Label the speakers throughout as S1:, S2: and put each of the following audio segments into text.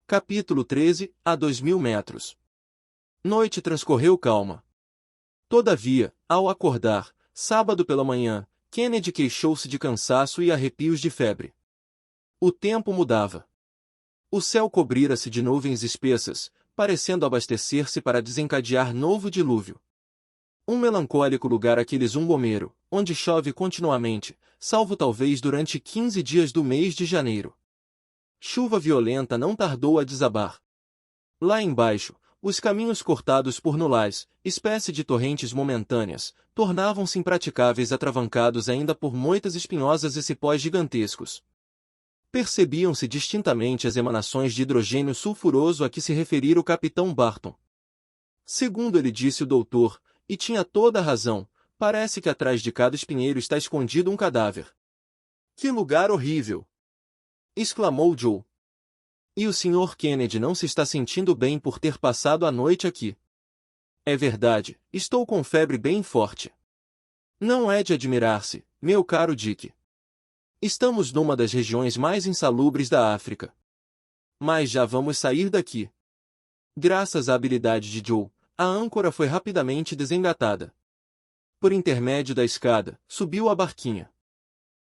S1: Capítulo 13, a 2.000 metros. Noite transcorreu calma. Todavia, ao acordar, sábado pela manhã, Kennedy queixou-se de cansaço e arrepios de febre. O tempo mudava. O céu cobrira-se de nuvens espessas, parecendo abastecer-se para desencadear novo dilúvio. Um melancólico lugar aquele Zumbomeiro, onde chove continuamente, salvo talvez durante 15 dias do mês de janeiro. Chuva violenta não tardou a desabar. Lá embaixo, os caminhos cortados por nulais, espécie de torrentes momentâneas, tornavam-se impraticáveis atravancados ainda por moitas espinhosas e cipós gigantescos. Percebiam-se distintamente as emanações de hidrogênio sulfuroso a que se referira o capitão Barton. Segundo ele disse o doutor, e tinha toda a razão, parece que atrás de cada espinheiro está escondido um cadáver. Que lugar horrível! Exclamou Joe. E o Sr. Kennedy não se está sentindo bem por ter passado a noite aqui. É verdade, estou com febre bem forte. Não é de admirar-se, meu caro Dick. Estamos numa das regiões mais insalubres da África. Mas já vamos sair daqui. Graças à habilidade de Joe, a âncora foi rapidamente desengatada. Por intermédio da escada, subiu a barquinha.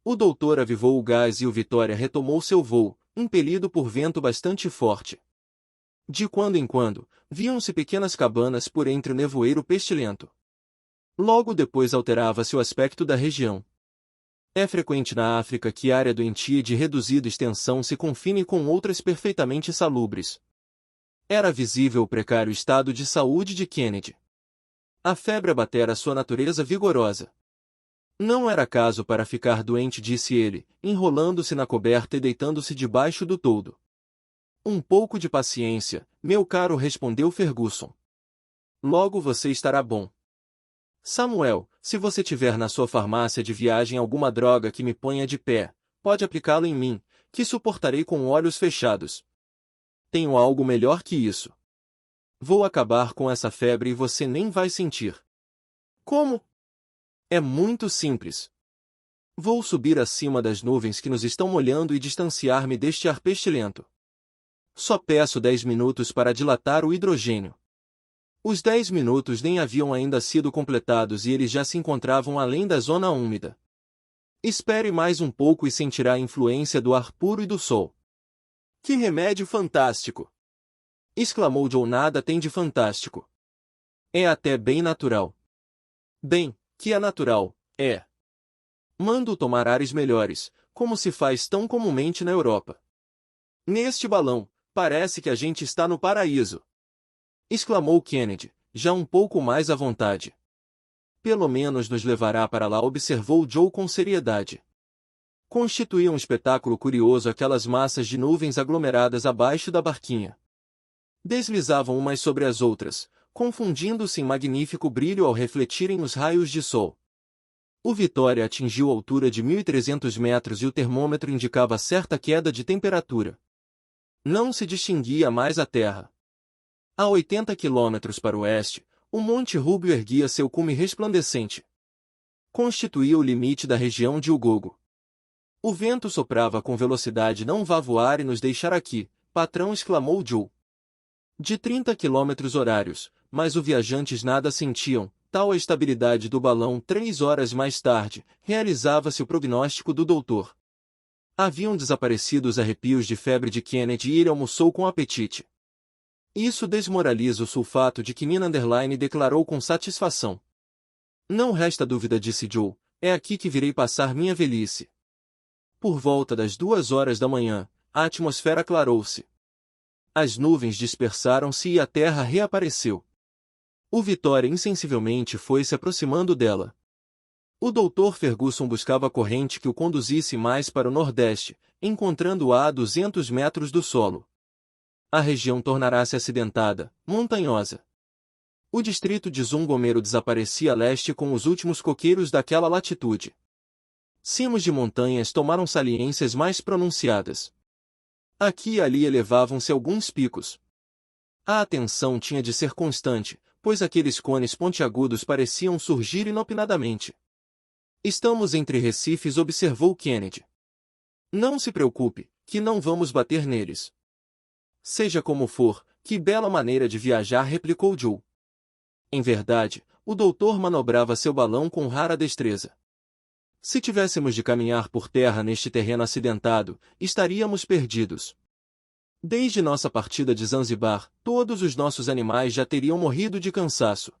S1: O doutor avivou o gás e o Vitória retomou seu voo, impelido por vento bastante forte. De quando em quando, viam-se pequenas cabanas por entre o nevoeiro pestilento. Logo depois alterava-se o aspecto da região. É frequente na África que área doentia de reduzida extensão se confine com outras perfeitamente salubres. Era visível o precário estado de saúde de Kennedy. A febre abatera sua natureza vigorosa. Não era caso para ficar doente, disse ele, enrolando-se na coberta e deitando-se debaixo do toldo. Um pouco de paciência, meu caro, respondeu Ferguson. Logo você estará bom. Samuel, se você tiver na sua farmácia de viagem alguma droga que me ponha de pé, pode aplicá-lo em mim, que suportarei com olhos fechados. Tenho algo melhor que isso. Vou acabar com essa febre e você nem vai sentir. Como? É muito simples. Vou subir acima das nuvens que nos estão molhando e distanciar-me deste ar pestilento. Só peço 10 minutos para dilatar o hidrogênio. Os 10 minutos nem haviam ainda sido completados e eles já se encontravam além da zona úmida. Espere mais um pouco e sentirá a influência do ar puro e do sol. Que remédio fantástico! Exclamou Joe. Nada tem de fantástico. É até bem natural. Bem, que é natural, é. Mando tomar ares melhores, como se faz tão comumente na Europa. Neste balão, parece que a gente está no paraíso. Exclamou Kennedy, já um pouco mais à vontade. Pelo menos nos levará para lá, observou Joe com seriedade. Constituía um espetáculo curioso aquelas massas de nuvens aglomeradas abaixo da barquinha. Deslizavam umas sobre as outras, confundindo-se em magnífico brilho ao refletirem os raios de sol. O Vitória atingiu a altura de 1.300 metros e o termômetro indicava certa queda de temperatura. Não se distinguia mais a terra. A 80 quilômetros para o oeste, o Monte Rubio erguia seu cume resplandecente. Constituía o limite da região de Ugogo. O vento soprava com velocidade. Não vá voar e nos deixar aqui, patrão, exclamou Joe. De 30 quilômetros horários, mas os viajantes nada sentiam, tal a estabilidade do balão. 3 horas mais tarde, realizava-se o prognóstico do doutor. Haviam desaparecido os arrepios de febre de Kennedy e ele almoçou com apetite. Isso desmoraliza o sulfato de quinina, declarou com satisfação. Não resta dúvida, disse Joe, é aqui que virei passar minha velhice. Por volta das 2 horas da manhã, a atmosfera aclarou-se. As nuvens dispersaram-se e a terra reapareceu. O Vitória insensivelmente foi se aproximando dela. O Dr. Ferguson buscava a corrente que o conduzisse mais para o nordeste, encontrando-a a 200 metros do solo. A região tornará-se acidentada, montanhosa. O distrito de Zumbomeiro desaparecia a leste com os últimos coqueiros daquela latitude. Cimos de montanhas tomaram saliências mais pronunciadas. Aqui e ali elevavam-se alguns picos. A atenção tinha de ser constante, pois aqueles cones pontiagudos pareciam surgir inopinadamente. Estamos entre recifes, observou Kennedy. Não se preocupe, que não vamos bater neles. Seja como for, que bela maneira de viajar, replicou Joe. Em verdade, o doutor manobrava seu balão com rara destreza. Se tivéssemos de caminhar por terra neste terreno acidentado, estaríamos perdidos. Desde nossa partida de Zanzibar, todos os nossos animais já teriam morrido de cansaço.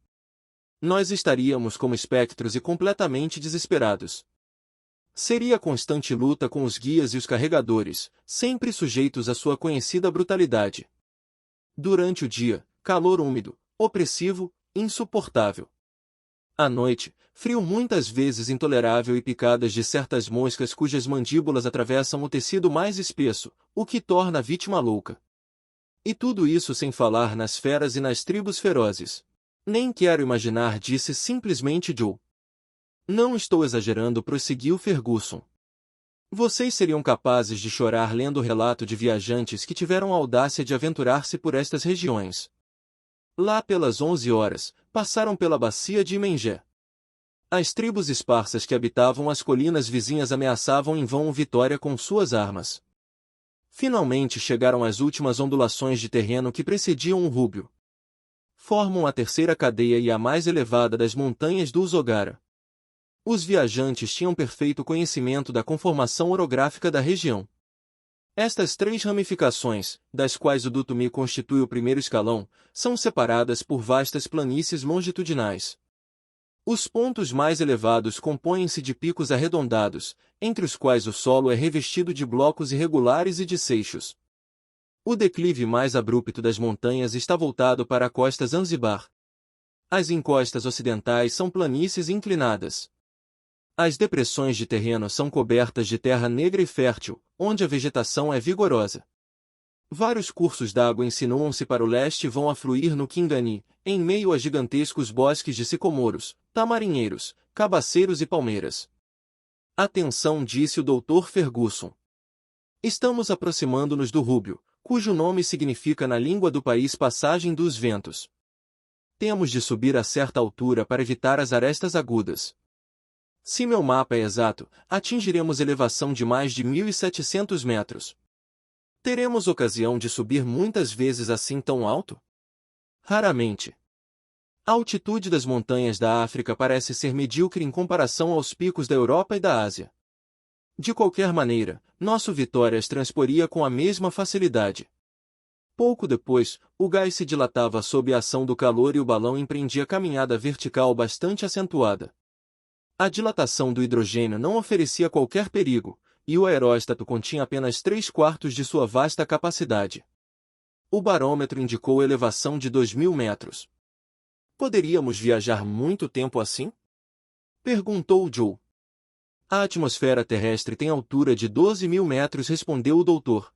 S1: Nós estaríamos como espectros e completamente desesperados. Seria constante luta com os guias e os carregadores, sempre sujeitos à sua conhecida brutalidade. Durante o dia, calor úmido, opressivo, insuportável. À noite, frio muitas vezes intolerável e picadas de certas moscas cujas mandíbulas atravessam o tecido mais espesso, o que torna a vítima louca. E tudo isso sem falar nas feras e nas tribos ferozes. Nem quero imaginar, disse simplesmente Joe. Não estou exagerando, prosseguiu Ferguson. Vocês seriam capazes de chorar lendo o relato de viajantes que tiveram a audácia de aventurar-se por estas regiões. Lá pelas 11 horas, passaram pela bacia de Imengé. As tribos esparsas que habitavam as colinas vizinhas ameaçavam em vão Vitória com suas armas. Finalmente chegaram às últimas ondulações de terreno que precediam o Rúbio. Formam a terceira cadeia e a mais elevada das montanhas do Usogara. Os viajantes tinham perfeito conhecimento da conformação orográfica da região. Estas três ramificações, das quais o Dutumi constitui o primeiro escalão, são separadas por vastas planícies longitudinais. Os pontos mais elevados compõem-se de picos arredondados, entre os quais o solo é revestido de blocos irregulares e de seixos. O declive mais abrupto das montanhas está voltado para a costa Zanzibar. As encostas ocidentais são planícies inclinadas. As depressões de terreno são cobertas de terra negra e fértil, onde a vegetação é vigorosa. Vários cursos d'água insinuam-se para o leste e vão afluir no Kingani, em meio a gigantescos bosques de sicomoros, tamarinheiros, cabaceiros e palmeiras. Atenção, disse o Dr. Ferguson. Estamos aproximando-nos do Rúbio, cujo nome significa na língua do país passagem dos ventos. Temos de subir a certa altura para evitar as arestas agudas. Se meu mapa é exato, atingiremos elevação de mais de 1.700 metros. Teremos ocasião de subir muitas vezes assim tão alto? Raramente. A altitude das montanhas da África parece ser medíocre em comparação aos picos da Europa e da Ásia. De qualquer maneira, nosso Vitória as transporia com a mesma facilidade. Pouco depois, o gás se dilatava sob a ação do calor e o balão empreendia caminhada vertical bastante acentuada. A dilatação do hidrogênio não oferecia qualquer perigo, e o aeróstato continha apenas 3/4 de sua vasta capacidade. O barômetro indicou elevação de 2.000 metros. Poderíamos viajar muito tempo assim? Perguntou Joe. A atmosfera terrestre tem altura de 12.000 metros, respondeu o doutor.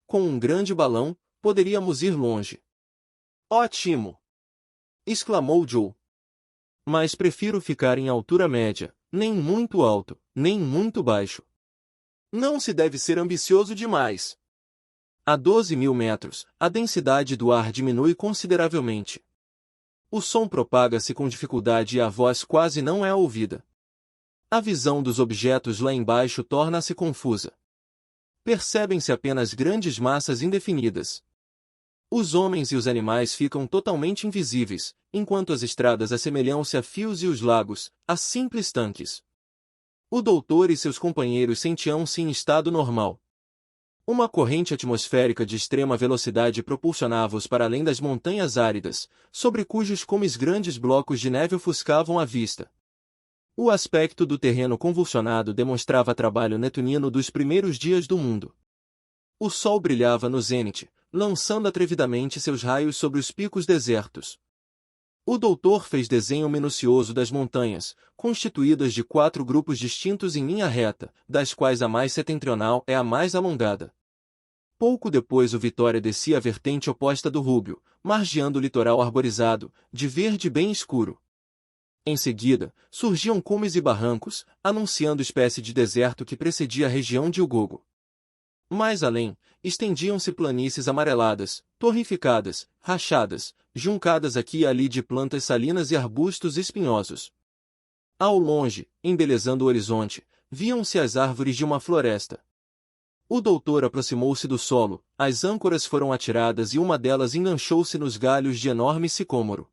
S1: Com um grande balão, poderíamos ir longe. Ótimo! Exclamou Joe. Mas prefiro ficar em altura média, nem muito alto, nem muito baixo. Não se deve ser ambicioso demais. A 12.000 metros, a densidade do ar diminui consideravelmente. O som propaga-se com dificuldade e a voz quase não é ouvida. A visão dos objetos lá embaixo torna-se confusa. Percebem-se apenas grandes massas indefinidas. Os homens e os animais ficam totalmente invisíveis, enquanto as estradas assemelham-se a fios e os lagos, a simples tanques. O doutor e seus companheiros sentiam-se em estado normal. Uma corrente atmosférica de extrema velocidade propulsionava-os para além das montanhas áridas, sobre cujos cumes grandes blocos de neve ofuscavam a vista. O aspecto do terreno convulsionado demonstrava trabalho neptunino dos primeiros dias do mundo. O sol brilhava no zênite, lançando atrevidamente seus raios sobre os picos desertos. O doutor fez desenho minucioso das montanhas, constituídas de 4 grupos distintos em linha reta, das quais a mais setentrional é a mais alongada. Pouco depois o Vitória descia a vertente oposta do Rúbio, margeando o litoral arborizado, de verde bem escuro. Em seguida, surgiam cumes e barrancos, anunciando espécie de deserto que precedia a região de Ugogo. Mais além, estendiam-se planícies amareladas, torrificadas, rachadas, juncadas aqui e ali de plantas salinas e arbustos espinhosos. Ao longe, embelezando o horizonte, viam-se as árvores de uma floresta. O doutor aproximou-se do solo, as âncoras foram atiradas e uma delas enganchou-se nos galhos de enorme sicômoro.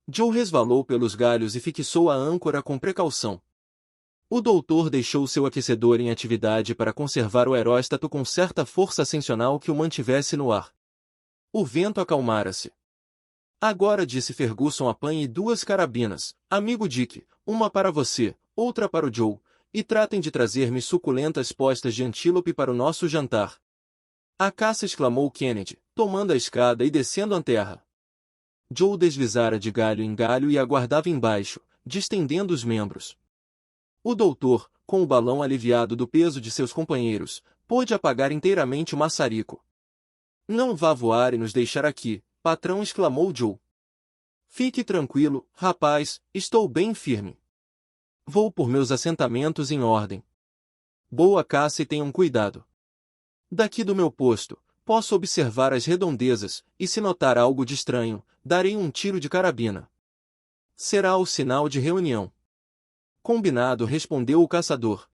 S1: Joe resvalou pelos galhos e fixou a âncora com precaução. O doutor deixou seu aquecedor em atividade para conservar o aeróstato com certa força ascensional que o mantivesse no ar. O vento acalmara-se. Agora, disse Ferguson, apanhe 2 carabinas, amigo Dick, uma para você, outra para o Joe, e tratem de trazer-me suculentas postas de antílope para o nosso jantar. A caça, exclamou Kennedy, tomando a escada e descendo a terra. Joe deslizara de galho em galho e aguardava embaixo, distendendo os membros. O doutor, com o balão aliviado do peso de seus companheiros, pôde apagar inteiramente o maçarico. Não vá voar e nos deixar aqui, patrão, exclamou Joe. Fique tranquilo, rapaz, estou bem firme. Vou por meus assentamentos em ordem. Boa caça e tenham cuidado. Daqui do meu posto, posso observar as redondezas, e se notar algo de estranho, darei um tiro de carabina. Será o sinal de reunião. Combinado, respondeu o caçador.